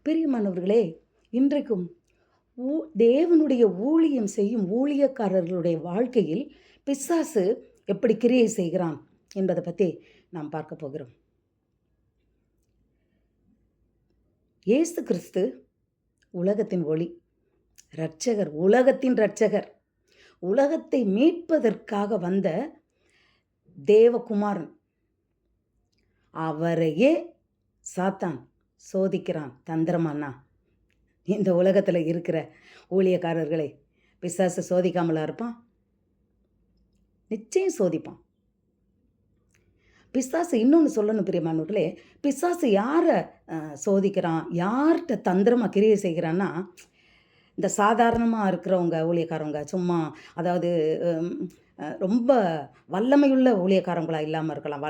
பிரியமானவர்களே, இன்றைக்கும் தேவனுடைய ஊழியம் செய்யும் ஊழியக்காரர்களுடைய வாழ்க்கையில் பிசாசு எப்படி கிரியை செய்கிறான் என்பதை பற்றி நாம் பார்க்க போகிறோம். இயேசு கிறிஸ்து உலகத்தின் ஒளி, இரட்சகர், உலகத்தின் இரட்சகர், உலகத்தை மீட்பதற்காக வந்த தேவகுமாரன். அவரையே சாத்தான் சோதிக்கிறான் தந்திரமானா. இந்த உலகத்தில் இருக்கிற ஊழியக்காரர்களை பிசாசு சோதிக்காமலா இருப்பான்? நிச்சயம் சோதிப்பான். பிசாசு இன்னொன்று சொல்லணும் பிரியமானவர்களே, பிசாசு யாரை சோதிக்கிறான், யார்கிட்ட தந்திரமாக கிரியை செய்கிறான்னா, இந்த சாதாரணமாக இருக்கிறவங்க ஊழியக்காரவங்க, சும்மா அதாவது ரொம்ப வல்லமையுள்ள ஊழியக்காரங்களாக இல்லாமல் இருக்கலாம்.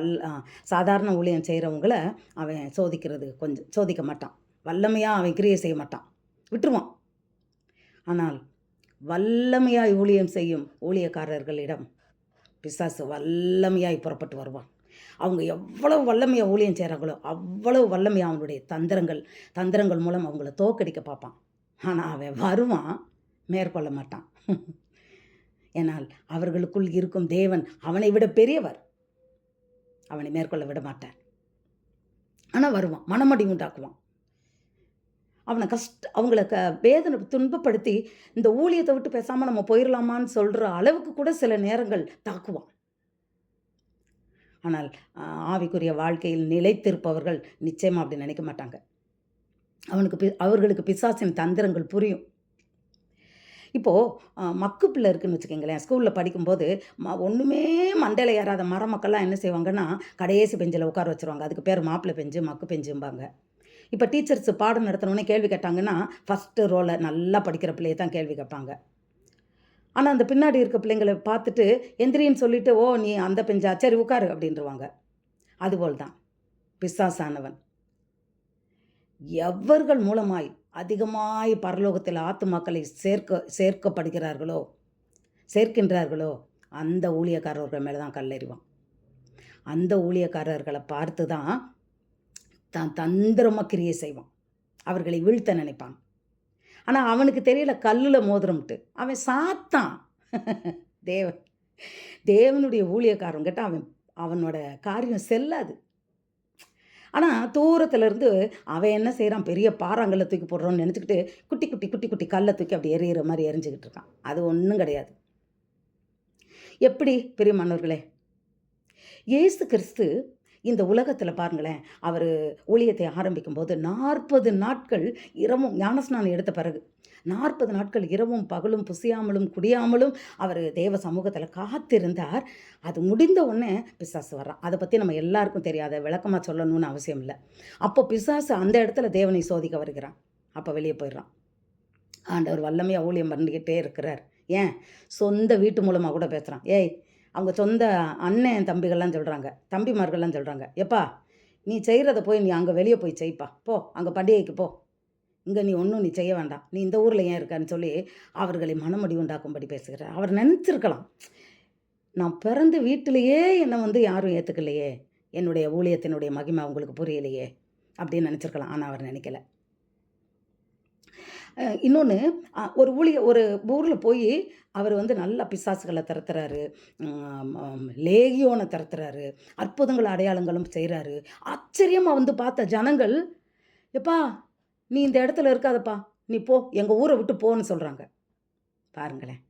சாதாரண ஊழியம் செய்கிறவங்கள அவன் சோதிக்கிறது கொஞ்சம் சோதிக்க மாட்டான். வல்லமையாக அவன் கிரியை செய்ய மாட்டான், விட்டுருவான். ஆனால் வல்லமையாய் ஊழியம் செய்யும் ஊழியக்காரர்களிடம் பிசாசு வல்லமையாய் புறப்பட்டு வருவான். அவங்க எவ்வளவு வல்லமையாக ஊழியம் செய்கிறாங்களோ அவ்வளவு வல்லமையாக அவனுடைய தந்திரங்கள் மூலம் அவங்கள தோக்கடிக்க பார்ப்பான். ஆனால் அவன் வருவான், மேற்கொள்ள மாட்டான். ஏனால் அவர்களுக்குள் இருக்கும் தேவன் அவனை விட பெரியவர், அவனை மேற்கொள்ள விட மாட்டார். ஆனால் வருவான், மனமடி உண்டாக்குவான். அவனை அவங்கள வேதனை துன்பப்படுத்தி இந்த ஊழியத்தை விட்டு பேசாமல் நம்ம போயிடலாமான்னு சொல்கிற அளவுக்கு கூட சில நேரங்கள் தாக்குவான். ஆனால் ஆவிக்குரிய வாழ்க்கையில் நிலைத்திருப்பவர்கள் நிச்சயமாக அப்படி நினைக்க மாட்டாங்க. அவர்களுக்கு பிசாசின் தந்திரங்கள் புரியும். இப்போது மக்கு பிள்ளை இருக்குதுன்னு வச்சுக்கோங்களேன். ஸ்கூலில் படிக்கும்போது ஒன்றுமே மண்டையில் ஏறாத மக்கள்லாம் என்ன செய்வாங்கன்னா, கடைசி பெஞ்சில் உட்கார வச்சுருவாங்க. அதுக்கு பேர் மாப்பிள்ளை பெஞ்சு, மக்கு பெஞ்சும்பாங்க. இப்போ டீச்சர்ஸ் பாடம் நடத்தினோடனே கேள்வி கேட்டாங்கன்னா, ஃபஸ்ட்டு ரோலை நல்லா படிக்கிற பிள்ளையை தான் கேள்வி கேட்பாங்க. ஆனால் அந்த பின்னாடி இருக்க பிள்ளைங்களை பார்த்துட்டு எந்திரின்னு சொல்லிவிட்டு, ஓ நீ அந்த பெஞ்சா, சரி உட்காரு அப்படின்றவாங்க. அதுபோல் தான் பிசாசானவன் எவர்கள் மூலமாய் அதிகமாய் பரலோகத்தில் ஆத்துமாக்களை சேர்க்கின்றார்களோ அந்த ஊழியக்காரர்கள் மேலே தான் கல்லெறிவான். அந்த ஊழியக்காரர்களை பார்த்து தான் தந்திரமாக கிரியை செய்வான், அவர்களை வீழ்த்த நினைப்பான். ஆனால் அவனுக்கு தெரியல கல்லில் மோதிரம்ட்டு. அவன் சாத்தான். தேவனுடைய ஊழியக்காரங்கிட்ட அவனோட காரியம் செல்லாது. ஆனால் தூரத்துலேருந்து அவன் என்ன செய்கிறான், பெரிய பாறாங்கல்ல தூக்கி போடுறோன்னு நினச்சிக்கிட்டு குட்டி குட்டி குட்டி குட்டி கல்லை தூக்கி அப்படி எறிகிற மாதிரி எரிஞ்சிக்கிட்டு இருக்கான். அது ஒன்றும் கிடையாது. எப்படி பிரியமானவர்களே, இயேசு கிறிஸ்து இந்த உலகத்தில் பாருங்களேன், அவர் ஊழியத்தை ஆரம்பிக்கும்போது 40 நாட்கள் இரவும், ஞானஸ்நானம் எடுத்த பிறகு 40 நாட்கள் இரவும் பகலும் புசியாமலும் குடியாமலும் அவர் தேவ சமூகத்தில் காத்திருந்தார். அது முடிந்த உடனே பிசாசு வர்றான். அதை பற்றி நம்ம எல்லாருக்கும் தெரியாத விளக்கமாக சொல்லணும்னு அவசியம் இல்லை. அப்போ பிசாசு அந்த இடத்துல தேவனை சோதிக்க வருகிறான். அப்போ வெளியே போயிடுறான். ஆண்டவர் வல்லமையாக ஊழியம் பண்ணிக்கிட்டே இருக்கிறார். ஏன், சொந்த வீட்டு மூலமாக கூட பேசுகிறான். ஏய், அவங்க சொந்த அண்ணன் தம்பிகள்லாம் சொல்கிறாங்க, தம்பிமார்கள்லாம் சொல்கிறாங்க, எப்பா நீ செய்கிறத போய் நீ அங்கே வெளியே போய் செய்ப்பா, போ அங்கே பண்டிகைக்கு போ, இங்கே நீ ஒன்றும் நீ செய்ய வேண்டாம், நீ இந்த ஊரில் ஏன் இருக்கான்னு சொல்லி அவர்களை மனமடி உண்டாக்கும்படி பேசுகிறார். அவர் நினச்சிருக்கலாம், நான் பிறந்த வீட்டிலையே என்னை யாரும் ஏற்றுக்கலையே, என்னுடைய ஊழியத்தினுடைய மகிமை அவங்களுக்கு புரியலையே அப்படின்னு நினச்சிருக்கலாம். ஆனால் அவர் நினைக்கல. இன்னொன்று, ஒரு ஊரில் போய் அவர் நல்லா பிசாசுகளை திறத்துறாரு, லேகியோனை திறத்துறாரு, அற்புதங்கள் அடையாளங்களும் செய்கிறாரு. ஆச்சரியமாக பார்த்த ஜனங்கள், எப்பா நீ இந்த இடத்துல இருக்காதப்பா, நீ போ, எங்கள் ஊரை விட்டு போன்னு சொல்கிறாங்க. பாருங்களேன்,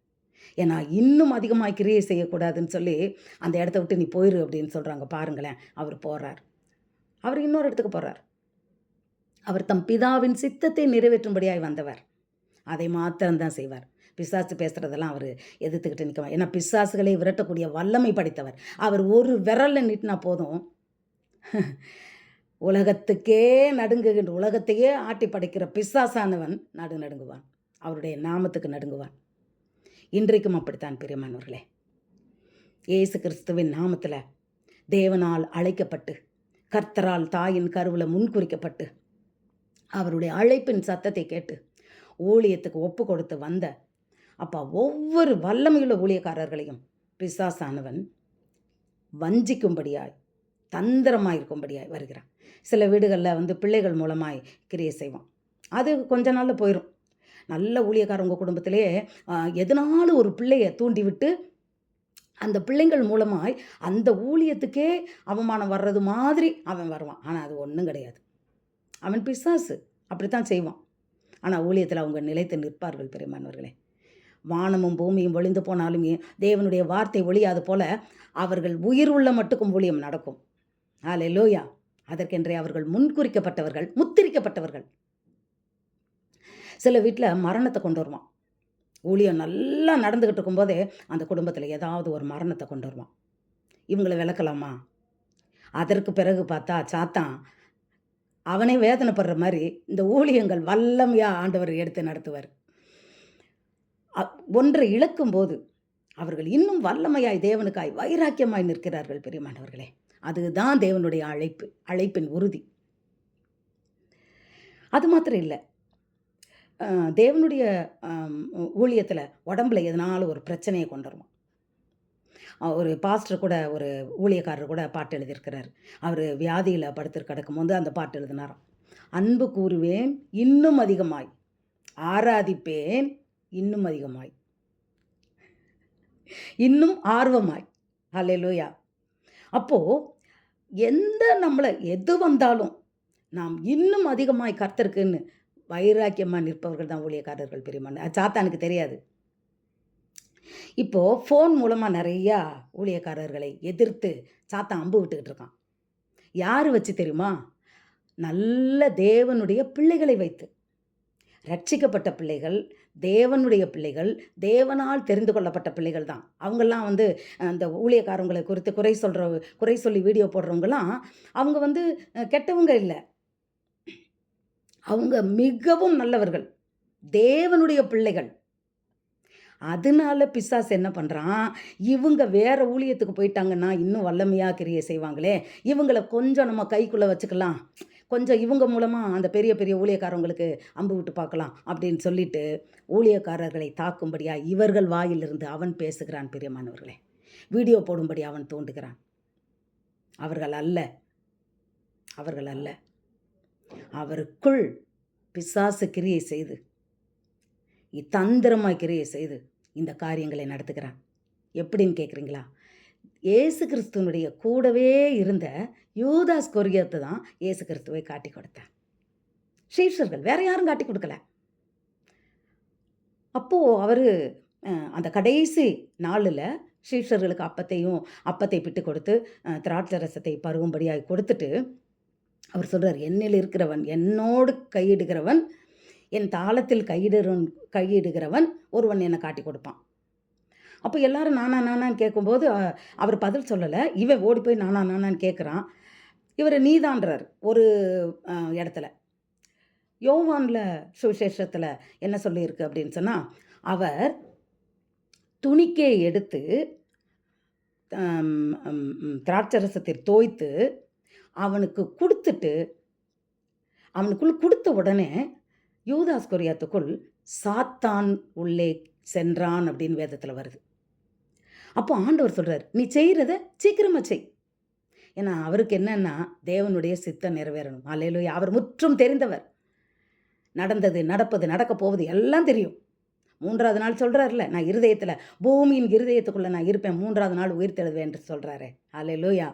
ஏன்னா இன்னும் அதிகமாக கிரியை செய்யக்கூடாதுன்னு சொல்லி அந்த இடத்த விட்டு நீ போயிரு அப்படின்னு சொல்கிறாங்க. பாருங்களேன், அவர் போகிறார். அவர் இன்னொரு இடத்துக்கு போகிறார். அவர் தம் பிதாவின் சித்தத்தை நிறைவேற்றும்படியாய் வந்தவர். அதை மாத்திரம்தான் செய்வார். பிசாசு பேசுகிறதெல்லாம் அவர் எதிர்த்துக்கிட்டு நிற்கவார். ஏன்னா பிசாசுகளை விரட்டக்கூடிய வல்லமை படைத்தவர். அவர் ஒரு விரலில் நீட்டினா போதும், உலகத்துக்கே நடுங்குகின்ற, உலகத்தையே ஆட்டி படைக்கிற பிசாசானவன் நடுங்குவான், அவருடைய நாமத்துக்கு நடுங்குவான். இன்றைக்கும் அப்படித்தான் பிரியமானவர்களே. இயேசு கிறிஸ்துவின் நாமத்தில் தேவனால் அழைக்கப்பட்டு, கர்த்தரால் தாயின் கருவில் முன்குறிக்கப்பட்டு, அவருடைய அழைப்பின் சத்தத்தை கேட்டு ஊழியத்துக்கு ஒப்பு கொடுத்து வந்த அப்பா ஒவ்வொரு வல்லமையுள்ள ஊழியக்காரர்களையும் பிசாசானவன் வஞ்சிக்கும்படியாய், தந்திரமாயிருக்கும்படியாய் வருகிறான். சில வீடுகளில் பிள்ளைகள் மூலமாய் கிரியை செய்வான். அது கொஞ்ச நாளில் போயிடும். நல்ல ஊழியக்காரங்க குடும்பத்திலே எதனாலும் ஒரு பிள்ளைய தூண்டி விட்டு அந்த பிள்ளைங்கள் மூலமாய் அந்த ஊழியத்துக்கே அவமானம் வர்றது மாதிரி அவன் வருவான். ஆனால் அது ஒன்றும் கிடையாது. அவன் பிசாசு, அப்படித்தான் செய்வான். ஆனால் ஊழியத்தில் அவங்க நிலைத்து நிற்பார்கள் பிரியமானவர்களே. வானமும் பூமியும் ஒளிந்து போனாலும் தேவனுடைய வார்த்தை ஒழியாது போல அவர்கள் உயிர் உள்ள மட்டுக்கும் ஊழியம் நடக்கும். ஹல்லேலூயா. அதற்கென்றே அவர்கள் முன்குறிக்கப்பட்டவர்கள், முத்திரிக்கப்பட்டவர்கள். சில வீட்டில் மரணத்தை கொண்டு வருவான். ஊழியம் நல்லா நடந்துக்கிட்டு இருக்கும்போதே அந்த குடும்பத்தில் ஏதாவது ஒரு மரணத்தை கொண்டு வருவான். இவங்களை விளக்கலாமா? அதற்கு பிறகு பார்த்தா சாத்தான் அவனே வேதனைப்படுற மாதிரி இந்த ஊழியங்கள் வல்லமையாக ஆண்டவர் எடுத்து நடத்துவார். ஒன்றை இழக்கும்போது அவர்கள் இன்னும் வல்லமையாய் தேவனுக்காய் வைராக்கியமாய் நிற்கிறார்கள் பிரியமானவர்களே. அதுதான் தேவனுடைய அழைப்பின் உறுதி. அது மாத்திரம் இல்லை, தேவனுடைய ஊழியத்தில் உடம்புல எதனாலும் ஒரு பிரச்சனையை கொண்டு வருவான். ஒரு பாஸ்டர் கூட, ஒரு ஊழியக்காரர் கூட பாட்டு எழுதியிருக்கிறார். அவர் வியாதியில் படுத்து கிடக்கும்போது அந்த பாட்டு எழுதினாராம். அன்பு கூறுவேன் இன்னும் அதிகமாய், ஆராதிப்பேன் இன்னும் அதிகமாய், இன்னும் ஆர்வமாய். ஹல்லேலூயா. அப்போது நம்மளை எது வந்தாலும் நாம் இன்னும் அதிகமாய் கர்த்தருக்குன்னு வைராக்கியமாக நிற்பவர்கள் தான் ஊழியக்காரர்கள் பிரியமான. அது சாத்தானுக்கு தெரியாது. இப்போது ஃபோன் மூலமாக நிறையா ஊழியக்காரர்களை எதிர்த்து சாத்தான் அம்பு விட்டுக்கிட்டு இருக்கான். யார் வச்சு தெரியுமா? நல்ல தேவனுடைய பிள்ளைகளை வைத்து. ரட்சிக்கப்பட்ட பிள்ளைகள், தேவனுடைய பிள்ளைகள், தேவனால் தெரிந்து கொள்ளப்பட்ட பிள்ளைகள் தான். அவங்கெல்லாம் அந்த ஊழியக்காரங்களை குறித்து குறை சொல்லி வீடியோ போடுறவங்களாம் அவங்க கெட்டவங்க இல்லை. அவங்க மிகவும் நல்லவர்கள், தேவனுடைய பிள்ளைகள். அதனால பிசாசு என்ன பண்ணுறான், இவங்க வேறு ஊழியத்துக்கு போயிட்டாங்கன்னா இன்னும் வல்லமையாக கிரியை செய்வாங்களே, இவங்களை கொஞ்சம் நம்ம கைக்குள்ளே வச்சுக்கலாம், கொஞ்சம் இவங்க மூலமாக அந்த பெரிய பெரிய ஊழியக்காரங்களுக்கு அம்பு விட்டு பார்க்கலாம் அப்படின்னு சொல்லிட்டு ஊழியக்காரர்களை தாக்கும்படியாக இவர்கள் வாயிலிருந்து அவன் பேசுகிறான் பிரியமானவர்களே. வீடியோ போடும்படி அவன் தூண்டுகிறான். அவர்கள் அல்ல, அவருக்குள் பிசாசு கிரியை செய்து, தந்திரமாய் கிரியை செய்து இந்த காரியங்களை நடத்துகிறான். எப்படின்னு கேட்குறீங்களா? இயேசு கிறிஸ்துவனுடைய கூடவே இருந்த யூதாஸ் கொரியாத்து தான் இயேசு கிறிஸ்துவை காட்டி கொடுத்தார். சீஷர்கள் வேற யாரும் காட்டி கொடுக்கல. அப்போது அவர் அந்த கடைசி நாளில் சீஷர்களுக்கு அப்பத்தை பிட்டு கொடுத்து திராட்சை ரசத்தை பருகும்படியாக கொடுத்துட்டு அவர் சொல்கிறார், என்னில் இருக்கிறவன், என்னோடு கையிடுகிறவன், என் தாளத்தில் கையிடுகிறவன் ஒருவன் என்னை காட்டி கொடுப்பான். அப்போ எல்லாரும் நானான்னு கேட்கும்போது அவர் பதில் சொல்லலை. இவன் ஓடி போய் நானான்னு கேட்குறான். இவர் நீதான்றார் ஒரு இடத்துல. யோவானில் சுவிசேஷத்தில் என்ன சொல்லியிருக்கு அப்படின்னு சொன்னால், அவர் துணிக்கே எடுத்து திராட்சரசத்தை தோய்த்து அவனுக்கு கொடுத்துட்டு, அவனுக்குள் கொடுத்த உடனே யூதாஸ் கொரியாத்துக்குள் சாத்தான் உள்ளே சென்றான் அப்படின்னு வேதத்தில் வருது. அப்போ ஆண்டவர் சொல்கிறார், நீ செய்கிறத சீக்கிரமாக செய். ஏன்னா அவருக்கு என்னன்னா தேவனுடைய சித்தம் நிறைவேறணும். அல்லேலூயா. அவர் முற்றும் தெரிந்தவர். நடந்தது, நடப்பது, நடக்க போவது எல்லாம் தெரியும். 3வது நாள் சொல்கிறார்ல, நான் இருதயத்தில், பூமியின் இருதயத்துக்குள்ளே நான் இருப்பேன், 3வது நாள் உயிர் தெழுவேன் என்று சொல்கிறாரு. அல்லேலூயா.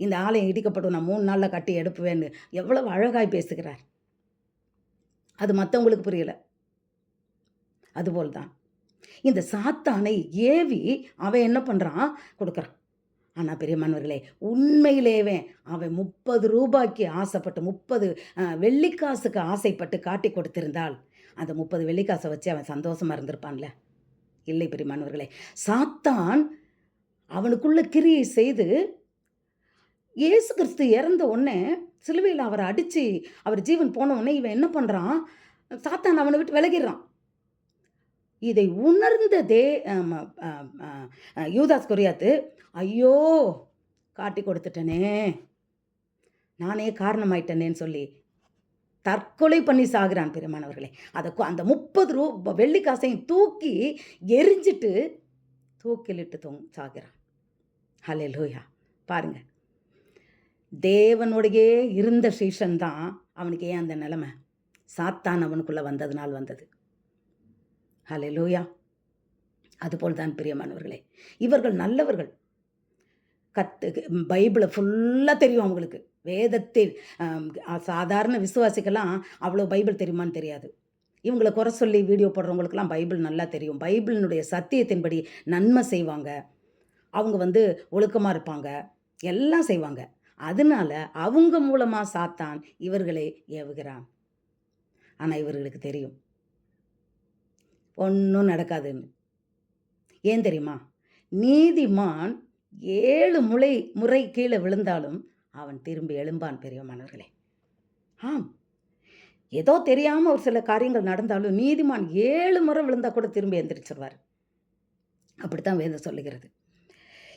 இந்த ஆலயம் இடிக்கப்படும், நான் 3 நாளில் கட்டி எடுப்புவேன்னு எவ்வளவு அழகாய் பேசுகிறார். அது மற்றவங்களுக்கு புரியலை. அதுபோல் தான் இந்த சாத்தானை ஏவி அவன் என்ன பண்ணுறான், கொடுக்குறான். ஆனால் பெரியமானவர்களே, உண்மையிலேவே அவன் 30 ரூபாய்க்கு ஆசைப்பட்டு, 30 வெள்ளிக்காசுக்கு ஆசைப்பட்டு காட்டி கொடுத்திருந்தால் அந்த 30 வெள்ளிக்காசை வச்சு அவன் சந்தோஷமாக இருந்திருப்பான்ல? இல்லை பெரியமானவர்களே. சாத்தான் அவனுக்குள்ள கிரியை செய்து, இயேசு கிறிஸ்து இறந்த உடனே சிலுவையில் அவரை அடித்து அவர் ஜீவன் போன உடனே இவன் என்ன பண்ணுறான், சாத்தான் அவனை விட்டு விலகிடுறான். இதை உணர்ந்த யூதாஸ் கொரியாத்து, ஐயோ காட்டி கொடுத்துட்டனே, நானே காரணமாயிட்டனேன்னு சொல்லி தற்கொலை பண்ணி சாகிறான் பிரியமானவர்களே. அந்த 30 வெள்ளிக்காசையும் தூக்கி எரிஞ்சிட்டு தூக்கிலிட்டு சாகிறான். ஹல்லேலூயா. பாருங்க, தேவனோடையே இருந்த சீஷன் தான் அவனுக்கு ஏன் அந்த நிலைமை? சாத்தான் அவனுக்குள்ளே வந்ததுனால் வந்தது. ஹல்லேலூயா. அதுபோல் தான் பிரியமானவர்களே, இவர்கள் நல்லவர்கள். பைபிளை ஃபுல்லாக தெரியும் அவங்களுக்கு. வேதத்தில் சாதாரண விசுவாசிக்கெல்லாம் அவ்வளோ பைபிள் தெரியுமான்னு தெரியாது. இவங்கள குறை சொல்லி வீடியோ போடுறவங்களுக்கெல்லாம் பைபிள் நல்லா தெரியும். பைபிளினுடைய சத்தியத்தின்படி நன்மை செய்வாங்க. அவங்க ஒழுக்கமாக இருப்பாங்க. எல்லாம் செய்வாங்க. அதனால அவங்க மூலமாக சாத்தான் இவர்களை ஏவுகிறான். ஆனால் இவர்களுக்கு தெரியும் ஒன்றும் நடக்காதுன்னு. ஏன் தெரியுமா? நீதிமான் 7 முறை கீழே விழுந்தாலும் அவன் திரும்பி எழும்பான் பிரியமானவர்களே. ஆம், ஏதோ தெரியாமல் ஒரு சில காரியங்கள் நடந்தாலும் நீதிமான் 7 முறை விழுந்தால் கூட திரும்பி எந்திரிச்சிருவார். அப்படித்தான் வேதம் சொல்லுகிறது.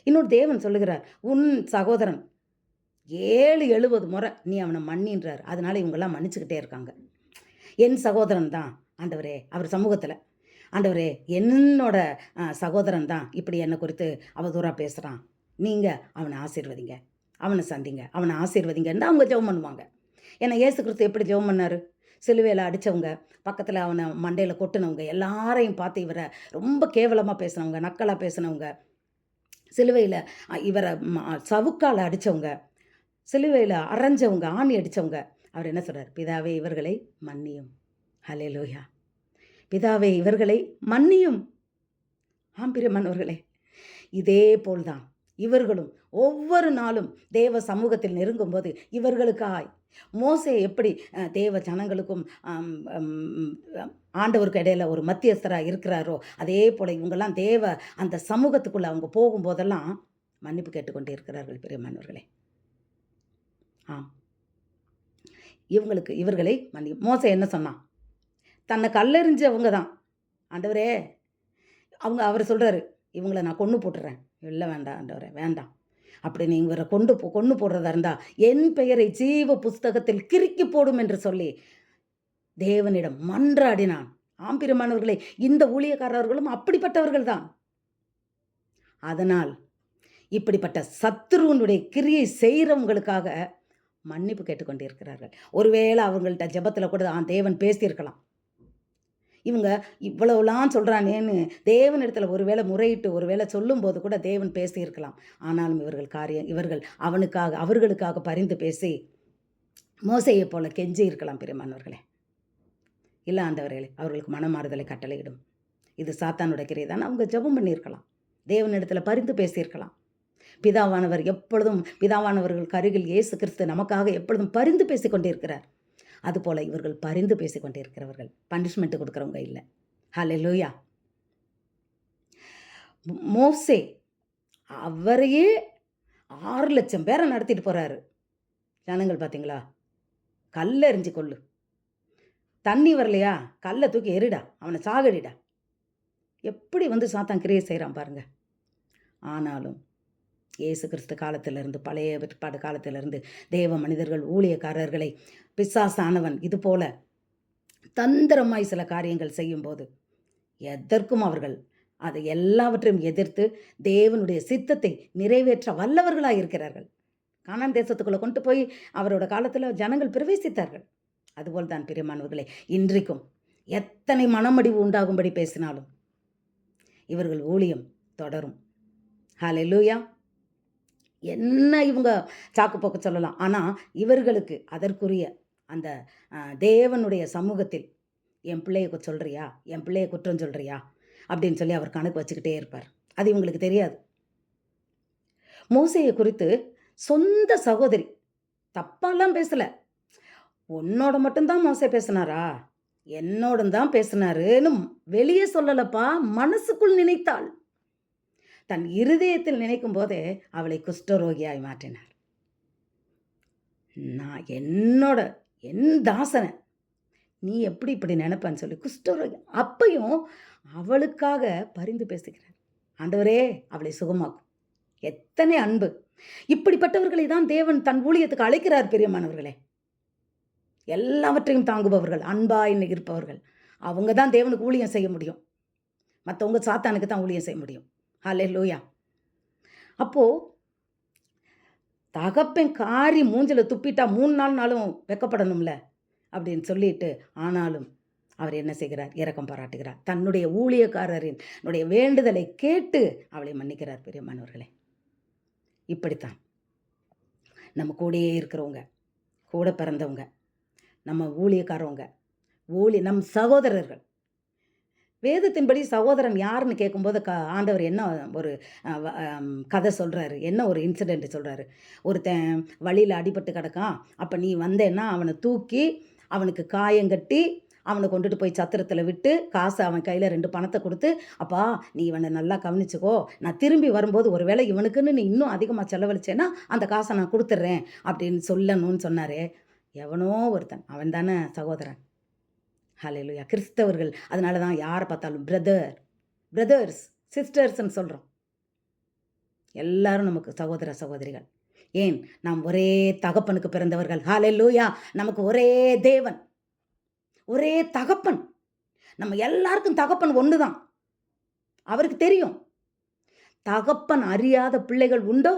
இன்னொரு தேவன் சொல்லுகிறார், உன் சகோதரன் 70 முறை நீ அவனை மன்னின்றார். அதனால இவங்கெல்லாம் மன்னிச்சுக்கிட்டே இருக்காங்க. என் சகோதரன் தான் ஆண்டவரே, அவர் சமூகத்தில், ஆண்டவரே என்னோட சகோதரன் தான் இப்படி என்னை குறித்து அவதூறாக பேசுகிறான், நீங்கள் அவனை ஆசீர்வதிங்க, அவனை சந்திங்க, அவனை ஆசீர்வதிங்கன்னு அவங்க ஜெபம் பண்ணுவாங்க. ஏன்னா இயேசு கிறிஸ்து எப்படி ஜெபம் பண்ணார்? சிலுவையில் அடித்தவங்க, பக்கத்தில் அவனை மண்டையில் கொட்டினவங்க எல்லாரையும் பார்த்து இவரை ரொம்ப கேவலமாக பேசினவங்க, நக்கலாக பேசினவங்க, சிலுவையில் இவரை சவுக்கால் அடித்தவங்க, சிலுவையில் அரைஞ்சவங்க, ஆணி அடித்தவங்க, அவர் என்ன சொல்கிறார்? பிதாவே இவர்களை மன்னியும். ஹல்லேலூயா. பிதாவே இவர்களை மன்னியும். ஆம் பிரியமானவர்களே, இதே போல்தான் இவர்களும் ஒவ்வொரு நாளும் தேவ சமூகத்தில் நெருங்கும்போது இவர்களுக்காய் மோசே எப்படி தேவ ஜனங்களுக்கும் ஆண்டவருக்கு இடையில ஒரு மத்தியஸ்தராக இருக்கிறாரோ, அதே போல் இவங்கெல்லாம் தேவ அந்த சமூகத்துக்குள்ளே அவங்க போகும்போதெல்லாம் மன்னிப்பு கேட்டுக்கொண்டே இருக்கிறார்கள் பிரியமானவர்களே. ஆம், இவர்களை மன்னியும். மோசே என்ன சொன்னான்? தன்னை கல்லெறிஞ்சவங்க தான், ஆண்டவரே அவர் சொல்கிறாரு, இவங்களை நான் கொன்று போட்டுறேன். இல்லை வேண்டாம் ஆண்டவரே, வேண்டாம். அப்படி நீங்கள் இவரை கொன்று போடுறதா இருந்தால் என் பெயரை ஜீவ புஸ்தகத்தில் கிறுக்கி போடும் என்று சொல்லி தேவனிடம் மன்றாடினான். ஆம்பிரமானவர்களே, இந்த ஊழியக்காரர்களும் அப்படிப்பட்டவர்கள் தான். அதனால் இப்படிப்பட்ட சத்துருவனுடைய கிரியை செய்கிறவங்களுக்காக மன்னிப்பு கேட்டுக்கொண்டிருக்கிறார்கள். ஒருவேளை அவங்கள்ட்ட ஜெபத்தில் கூட தேவன் பேசியிருக்கலாம். இவங்க இவ்வளவுலாம் சொல்கிறானேன்னு தேவனிடத்தில் ஒருவேளை முறையிட்டு ஒருவேளை சொல்லும்போது கூட தேவன் பேசியிருக்கலாம். ஆனாலும் இவர்கள் அவர்களுக்காக பரிந்து பேசி மோசையை போல கெஞ்சி இருக்கலாம் பிரியமானவர்களே. இல்லை ஆண்டவர்களே, அவர்களுக்கு மனமாறுதலை கட்டளையிடும். இது சாத்தானுடைய கிரியை தான். அவங்க ஜெபம் பண்ணியிருக்கலாம், தேவனிடத்தில் பரிந்து பேசியிருக்கலாம். பிதாவானவர்கள் அருகில் இயேசு கிறிஸ்து நமக்காக எப்பொழுதும் பரிந்து பேசி கொண்டிருக்கிறார். அதுபோல் இவர்கள் பரிந்து பேசி கொண்டிருக்கிறவர்கள், பனிஷ்மெண்ட் கொடுக்குறவங்க இல்லை. ஹல்லேலூயா. மோசே அவரையே 6 லட்சம் பேரை நடத்திட்டு போகிறாரு. ஜனங்கள் பார்த்தீங்களா? கல்லெறிஞ்சு கொள்ளு, தண்ணி வரலையா கல்லை தூக்கி எரிடா, அவனை சாகடிடா, எப்படி சாத்தான் கிரியை செய்கிறான் பாருங்க. ஆனாலும் இயேசு கிறிஸ்து காலத்திலிருந்து, பழைய ஏற்பாடு காலத்திலிருந்து தேவ மனிதர்கள், ஊழியக்காரர்களை பிசாசானவன் இதுபோல தந்திரமாய் சில காரியங்கள் செய்யும்போது எதற்கும் அவர்கள் அதை எல்லாவற்றையும் எதிர்த்து தேவனுடைய சித்தத்தை நிறைவேற்ற வல்லவர்களாக இருக்கிறார்கள். கானான் தேசத்துக்குள்ளே கொண்டு போய் அவரோட காலத்தில் ஜனங்கள் பிரவேசித்தார்கள். அதுபோல் தான் பிரியமானவர்களே, இன்றைக்கும் எத்தனை மனமடிவு உண்டாகும்படி பேசினாலும் இவர்கள் ஊழியம் தொடரும். ஹல்லேலூயா. என்ன இவங்க சாக்கு போக்கு சொல்லலாம், ஆனால் இவர்களுக்கு அதற்குரிய அந்த தேவனுடைய சமூகத்தில் என் பிள்ளையை சொல்கிறியா, என் பிள்ளையை குற்றம் சொல்கிறியா அப்படின்னு சொல்லி அவர் கணக்கு வச்சுக்கிட்டே இருப்பார். அது இவங்களுக்கு தெரியாது. மோசேயை குறித்து சொந்த சகோதரி தப்பாலாம் பேசலை. உன்னோட மட்டும்தான் மோசே பேசினாரா, என்னோட தான் பேசினாருன்னு வெளியே சொல்லலப்பா, மனசுக்குள் நினைத்தாள். தன் இருதயத்தில் நினைக்கும் போதே அவளை குஷ்டரோகியாய் மாற்றினார். நான் என் தாசனை நீ எப்படி இப்படி நினைப்பான்னு சொல்லி குஷ்டரோகி அப்பையும் அவளுக்காக பரிந்து பேசுகிறார். ஆண்டவரே அவளை சுகமாக்கும். எத்தனை அன்பு! இப்படிப்பட்டவர்களை தான் தேவன் தன் ஊழியத்துக்கு அழைக்கிறார் பிரியமானவர்களே. எல்லாவற்றையும் தாங்குபவர்கள், அன்பாய் இருப்பவர்கள், அவங்க தான் தேவனுக்கு ஊழியம் செய்ய முடியும். மற்றவங்க சாத்தானுக்கு தான் ஊழியம் செய்ய முடியும். ஹல்லேலூயா. அப்போது தகப்பன் காரி மூஞ்சில் துப்பிட்டா 3 நாளும் வெக்கப்படணும்ல. அப்படின்னு சொல்லிட்டு, ஆனாலும் அவர் என்ன செய்கிறார்? இரக்கம் பாராட்டுகிறார். தன்னுடைய ஊழியக்காரரின் வேண்டுதலை கேட்டு அவளை மன்னிக்கிறார். பிரியமானவர்களே, இப்படித்தான் நம்ம கூடயே இருக்கிறவங்க, கூட பிறந்தவங்க, நம்ம ஊழியக்காரவங்க, நம் சகோதரர்கள். வேதத்தின்படி சகோதரன் யாருன்னு கேட்கும்போது ஆண்டவர் என்ன ஒரு கதை சொல்கிறாரு, என்ன ஒரு இன்சிடெண்ட் சொல்கிறாரு. ஒருத்தன் வழியில் அடிபட்டு கிடக்கான். அப்போ நீ வந்தேன்னா அவனை தூக்கி அவனுக்கு காயங்கட்டி அவனை கொண்டுட்டு போய் சத்திரத்தில் விட்டு காசை அவன் கையில் 2 பணத்தை கொடுத்து, அப்பா நீ இவனை நல்லா கவனிச்சுக்கோ, நான் திரும்பி வரும்போது ஒரு வேளை இவனுக்குன்னு நீ இன்னும் அதிகமாக செலவழிச்சேன்னா அந்த காசை நான் கொடுத்துட்றேன் அப்படின்னு சொல்லணும்னு சொன்னாரே. எவனோ ஒருத்தன், அவன் தானே சகோதரன். ஹல்லேலூயா. கிறிஸ்தவர்கள் அதனால தான் யாரை பார்த்தாலும் பிரதர்ஸ் சிஸ்டர்ஸ்ன்னு சொல்கிறோம். எல்லாரும் நமக்கு சகோதர சகோதரிகள். ஏன்? நாம் ஒரே தகப்பனுக்கு பிறந்தவர்கள். ஹல்லேலூயா. நமக்கு ஒரே தேவன், ஒரே தகப்பன். நம்ம எல்லாருக்கும் தகப்பன் ஒன்று தான். அவருக்கு தெரியும். தகப்பன் அறியாத பிள்ளைகள் உண்டோ?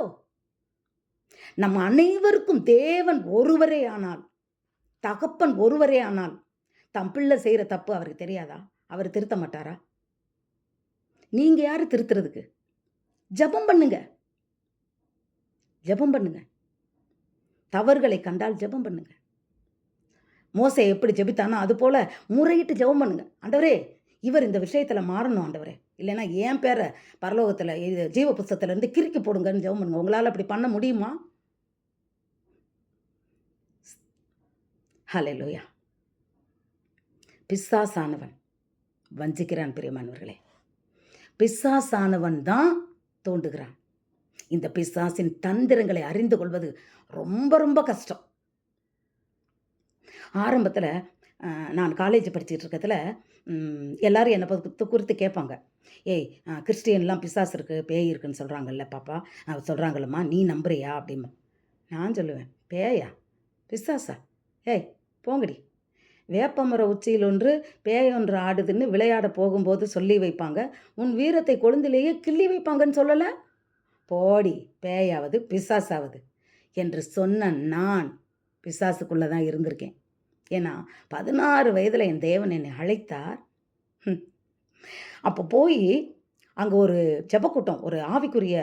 நம்ம அனைவருக்கும் தேவன் ஒருவரே ஆனால், தகப்பன் ஒருவரே ஆனால், தம் பிள்ளை செய்கிற தப்பு அவருக்கு தெரியாதா? அவர் திருத்த மாட்டாரா? நீங்கள் யாரு திருத்துறதுக்கு? ஜெபம் பண்ணுங்க, ஜெபம் பண்ணுங்க. தவறுகளை கண்டால் ஜெபம் பண்ணுங்க. மோசே எப்படி ஜெபித்தானோ அது போல முறையிட்டு ஜெபம் பண்ணுங்க. ஆண்டவரே, இவர் இந்த விஷயத்தில் மாறணும் ஆண்டவரே, இல்லைன்னா என் பேரை பரலோகத்தில் இது ஜீவ புஸ்தகத்திலேருந்து கிறுக்கி போடுங்கன்னு ஜெபம் பண்ணுங்க. உங்களால் அப்படி பண்ண முடியுமா? ஹல்லேலூயா. பிசாசானவன் வஞ்சிக்கிறான். பிரியமானவர்களே, பிசாசானவன் தான் தோண்டுகிறான். இந்த பிசாசின் தந்திரங்களை அறிந்து கொள்வது ரொம்ப ரொம்ப கஷ்டம். ஆரம்பத்தில் நான் காலேஜ் படிச்சுட்டு இருக்கிறதுல எல்லாரும் என்னை குறித்து கேட்பாங்க. ஏய், கிறிஸ்டியன்லாம் பிசாசு இருக்குது, பேய் இருக்குன்னு சொல்கிறாங்கல்ல பாப்பா, சொல்கிறாங்கல்லம்மா, நீ நம்புறியா அப்படிமா. நான் சொல்லுவேன், பேயா பிசாசா? ஏய் போங்கடி, வேப்பமர உச்சியில் ஒன்று பேய் ஒன்று ஆடுதுன்னு விளையாட போகும்போது சொல்லி வைப்பாங்க, உன் வீரத்தை கொழுந்திலேயே கிள்ளி வைப்பாங்கன்னு சொல்லலை? போடி, பேயாவது பிசாசாவது என்று சொன்ன நான் பிசாசுக்குள்ளே தான் இருந்திருக்கேன். ஏன்னா 16 வயதில் என் தேவன் என்னை அழைத்தார். அப்போ போய் அங்கே ஒரு ஜெபக்கூட்டம், ஒரு ஆவிக்குரிய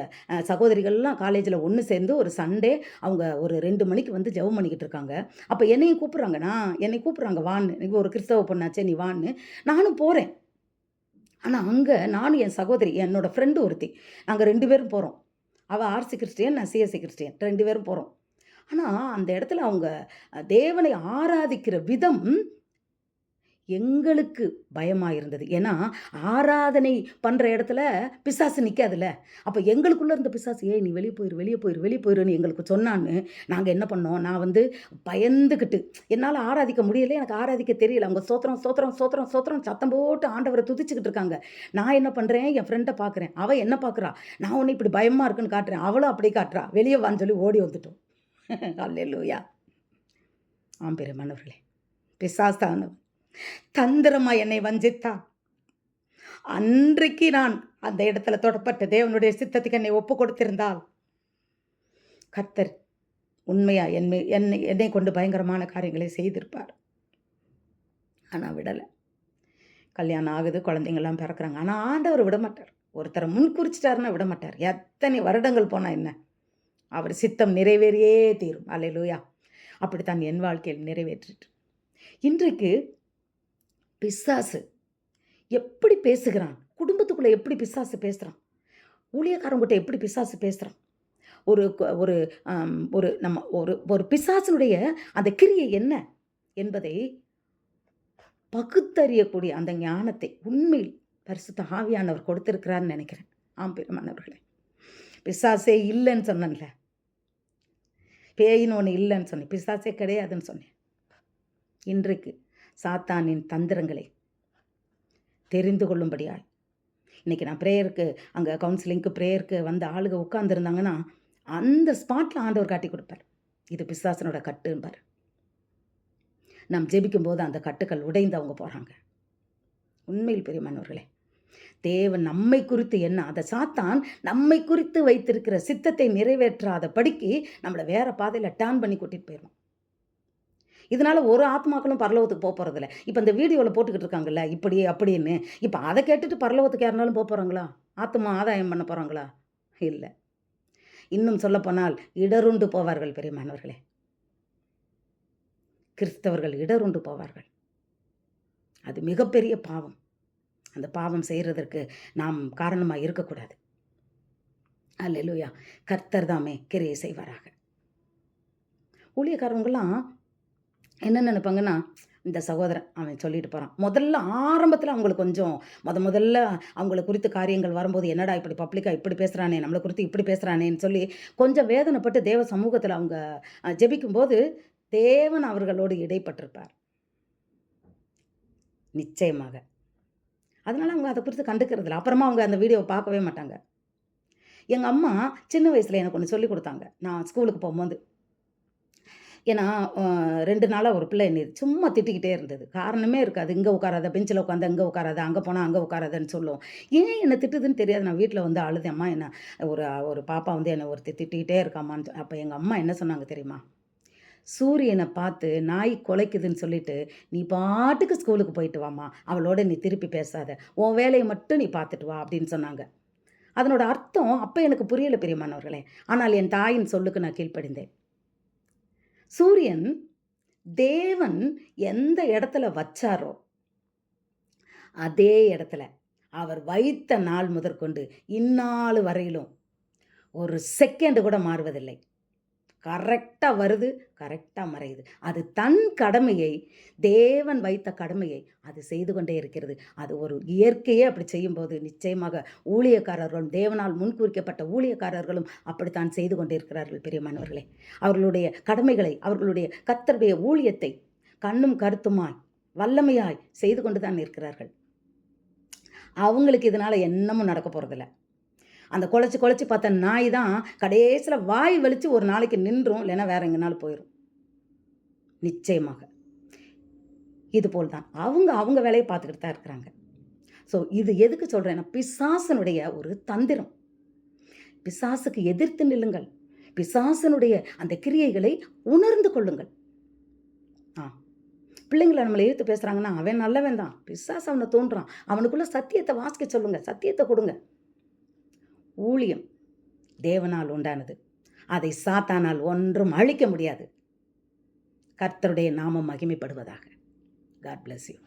சகோதரிகள்லாம் காலேஜில் ஒன்று சேர்ந்து ஒரு சண்டே அவங்க ஒரு 2 மணிக்கு வந்து ஜெபம் பண்ணிக்கிட்டு இருக்காங்க. அப்போ என்னையும் கூப்பிட்றாங்க, என்னை கூப்பிட்றாங்க, வான்னு, நீங்கள் ஒரு கிறிஸ்தவ பொண்ணாச்சே நீ வான்னு. நானும் போகிறேன். ஆனால் அங்கே நானும் என் சகோதரி, என்னோடய ஃப்ரெண்டு ஒருத்தி, நாங்கள் 2 பேரும் போகிறோம். அவள் ஆர்சி கிறிஸ்டியன், நான் சிஎஸ்சி கிறிஸ்டியன், 2 பேரும் போகிறோம். ஆனால் அந்த இடத்துல அவங்க தேவனை ஆராதிக்கிற விதம் எங்களுக்கு பயமாக இருந்தது. ஏன்னா ஆராதனை பண்ணுற இடத்துல பிசாசு நிற்காதுல்ல. அப்போ எங்களுக்குள்ளே இருந்த பிசாசு, ஏய் நீ வெளியே போயிருன்னு எங்களுக்கு சொன்னான்னு நாங்கள் என்ன பண்ணோம், நான் வந்து பயந்துக்கிட்டு என்னால் ஆராதிக்க முடியல, எனக்கு ஆராதிக்க தெரியல. அவங்க சோத்திரம் சோத்திரம் சோத்திரம் சோத்திரம் சத்தம் போட்டு ஆண்டவரை துதிச்சுக்கிட்டு இருக்காங்க. நான் என்ன பண்ணுறேன், என் ஃப்ரெண்டை பார்க்குறேன், அவள் என்ன பார்க்குறா, நான் ஒன்று இப்படி பயமாக இருக்குன்னு காட்டுறேன், அவளும் அப்படி காட்டுறா, வெளியே வான்னு சொல்லி ஓடி வந்துட்டோம். அல்லேலூயா. பிரியமானவர்களே, பிசாசானவன் தந்திரமா என்னை வஞ்சித்தா. அன்றைக்கு நான் அந்த இடத்துல தொடப்பட்ட தேவனுடைய சித்தத்துக்கு என்னை ஒப்பு கொடுத்திருந்தால் கர்த்தர் உண்மையா என்னை கொண்டு பயங்கரமான காரியங்களை செய்திருப்பார். ஆனால் விடலை. கல்யாணம் ஆகுது, குழந்தைங்கள்லாம் பிறக்கிறாங்க. ஆனால் ஆண்டவர் விடமாட்டார். ஒருத்தரை முன்குறிச்சிட்டாருன்னா விடமாட்டார். எத்தனை வருடங்கள் போனால் என்ன, அவர் சித்தம் நிறைவேறியே தீரும். அல்லேலூயா. அப்படித்தான் என் வாழ்க்கையில் நிறைவேற்றிட்டு இன்றைக்கு பிசாசு எப்படி பேசுகிறான், குடும்பத்துக்குள்ளே எப்படி பிசாசு பேசுகிறான், ஊழியக்காரங்கிட்ட எப்படி பிசாசு பேசுகிறான், ஒரு ஒரு ஒரு நம்ம ஒரு ஒரு பிசாசினுடைய அந்த கிரியை என்ன என்பதை பகுத்தறியக்கூடிய அந்த ஞானத்தை உண்மையில் பரிசுத்த ஆவியானவர் கொடுத்திருக்கிறான்னு நினைக்கிறேன். பிரியமானவர்களே, பிசாசே இல்லைன்னு சொன்னேன்ல, பேயின்னு ஒன்று இல்லைன்னு சொன்னேன், பிசாசே கிடையாதுன்னு சொன்னேன். இன்றைக்கு சாத்தானின் தந்திரங்களை தெரிந்து கொள்ளும்படியாய் இன்றைக்கி நான் ப்ரேயருக்கு, அங்கே கவுன்சிலிங்க்கு ப்ரேயருக்கு வந்த ஆளுக உட்காந்துருந்தாங்கன்னா அந்த ஸ்பாட்டில் ஆண்டவர் காட்டி கொடுப்பார், இது பிசாசனோட கட்டும்பார். நாம் ஜெபிக்கும்போது அந்த கட்டுக்கள் உடைந்து அவங்க போகிறாங்க. உண்மையில் பிரியமானவர்களே, தேவன் நம்மை குறித்து என்ன, அதை சாத்தான் நம்மை குறித்து வைத்திருக்கிற சித்தத்தை நிறைவேற்றாத படிக்கு நம்மளை வேறு பாதையில் டர்ன் பண்ணி கூட்டிகிட்டு போயிடுவோம். இதனால ஒரு ஆத்மாக்களும் பரலோகத்துக்கு போறதில்ல. இப்ப இந்த வீடியோல போட்டுக்கிட்டு இருக்காங்கல்ல, இப்படி அப்படின்னு. இப்ப அத கேட்டுட்டு பரலோகத்துக்கு யாருனாலும் போறாங்களா? ஆத்தும ஆதாயம் பண்ண போறாங்களா? இல்ல. இன்னும் சொல்லப்போனால் இடறுண்டு போவார்கள் பிரியமானவர்களே. கிறிஸ்தவர்கள் இடறுண்டு போவார்கள். அது மிகப்பெரிய பாவம். அந்த பாவம் செய்றதற்கு நாம் காரணமா இருக்கக்கூடாது. அல்லேலூயா! கர்த்தர் தாமே கிரியை செய்வாராக. ஊழியக்காரவங்கலாம் என்ன நெனைப்பாங்கன்னா, இந்த சகோதரன் அவன் சொல்லிட்டு போறான். முதல்ல ஆரம்பத்தில அவங்களுக்கு கொஞ்சம் முதல்ல அவங்கள குறித்து காரியங்கள் வரும்போது, என்னடா இப்படி பப்ளிக்கா இப்படி பேசுறானே, நம்மள குறித்து இப்படி பேசுறானேன்னு சொல்லி கொஞ்சம் வேதனைப்பட்டு தேவ சமூகத்தில அவங்க ஜெபிக்கும்போது, தேவன் அவர்களோடு இடைப்பட்டிருப்பார். நிச்சயமாக. அதனால அவங்க அத குறித்து கண்டுக்கிறதில்ல. அப்புறமா அவங்க அந்த வீடியோவ பார்க்கவே மாட்டாங்க. எங்க அம்மா சின்ன வயசுல எனக்கு ஒண்ணு சொல்லிக் குடுத்தாங்க. நான் ஸ்கூலுக்கு போம்போது. ஏன்னா, 2 நாளா ஒரு பிள்ளை என்னைய சும்மா திட்டிக்கிட்டே இருந்தது. காரணமே இருக்காது. இங்க உட்காராத, பெஞ்சில உட்காந்தா இங்க உட்காராத, அங்க போனா அங்க உட்காராதன்னு சொல்லும். ஏன் என்ன திட்டுதுன்னு தெரியாது. நான் வீட்ல வந்து அழுதேன். அம்மா என்ன ஒரு ஒரு பாப்பா வந்து என்ன ஒருத்தி திட்டிக்கிட்டே இருக்காம்மான்னு. அப்ப எங்க அம்மா என்ன சொன்னாங்க தெரியுமா? சூரியன பார்த்து நாய் குலைக்குதுன்னு சொல்லிட்டு, "நீ பாட்டுக்கு ஸ்கூலுக்கு போயிட்டு வாம்மா. அவளோட நீ திருப்பி பேசாத. உன் வேலைய மட்டும் நீ பார்த்துட்டு வா" அப்படின்னு சொன்னாங்க. அதனோட அர்த்தம் அப்ப எனக்கு புரியல பிரியமானவர்களே. ஆனால் என் தாயின் சொல்லுக்கு நான் கீழ்ப்படிந்தேன். சூரியன் தேவன் எந்த இடத்துல வச்சாரோ, அதே இடத்துல அவர் வைத்த நாள் முதற்கொண்டு இந்நாள் வரையிலும் ஒரு செகண்ட் கூட மாறுவதில்லை. கரெக்ட்டா வருது, கரெக்ட்டா மறையுது. அது தன் கடமையை, தேவன் வைத்த கடமையை அது செய்து கொண்டே இருக்கிறது. அது ஒரு இயற்கையே அப்படி செய்யும்போது, நிச்சயமாக ஊழியக்காரர்களும், தேவனால் முன்குறிக்கப்பட்ட ஊழியக்காரர்களும் அப்படித்தான் செய்து கொண்டிருக்கிறார்கள் பிரியமானவர்களே. அவர்களுடைய கடமைகளை, அவர்களுடைய கர்த்தருடைய ஊழியத்தை கண்ணும் கருத்துமாய், வல்லமையாய் செய்து கொண்டு தான் இருக்கிறார்கள். அவங்களுக்கு இதனால என்னமும் நடக்க போறதில்ல. அந்த குலைச்சு குலைச்சு பார்த்த நாய் தான் கடைசியில வாய் வலிச்சு ஒரு நாளைக்கு நின்றும். இல்லைன்னா வேற எங்கனாலும் போயிரும். நிச்சயமாக. இதுபோல் தான். அவங்க அவங்க வேலைய பார்த்துக்கிட்டு தான் இருக்கிறாங்க. ஸோ இது எதுக்கு சொல்றேன்னா, பிசாசனுடைய ஒரு தந்திரம். பிசாசுக்கு எதிர்த்து நில்லுங்கள். பிசாசனுடைய அந்த கிரியைகளை உணர்ந்து கொள்ளுங்கள். ஆ. பிள்ளைங்கள நம்மள எதிர்த்து பேசுறாங்கன்னா, அவன் நல்லவன் தான். பிசாசு அவன தூண்டுறான். அவனுக்குள்ள சத்தியத்த வாசிக்க சொல்லுங்க. சத்தியத்த குடுங்க. ஊழியம் தேவனால் உண்டானது. அதை சாத்தானால் ஒன்றும் அழிக்க முடியாது. கர்த்தருடைய நாமம் மகிமைப்படுவதாக. God bless you.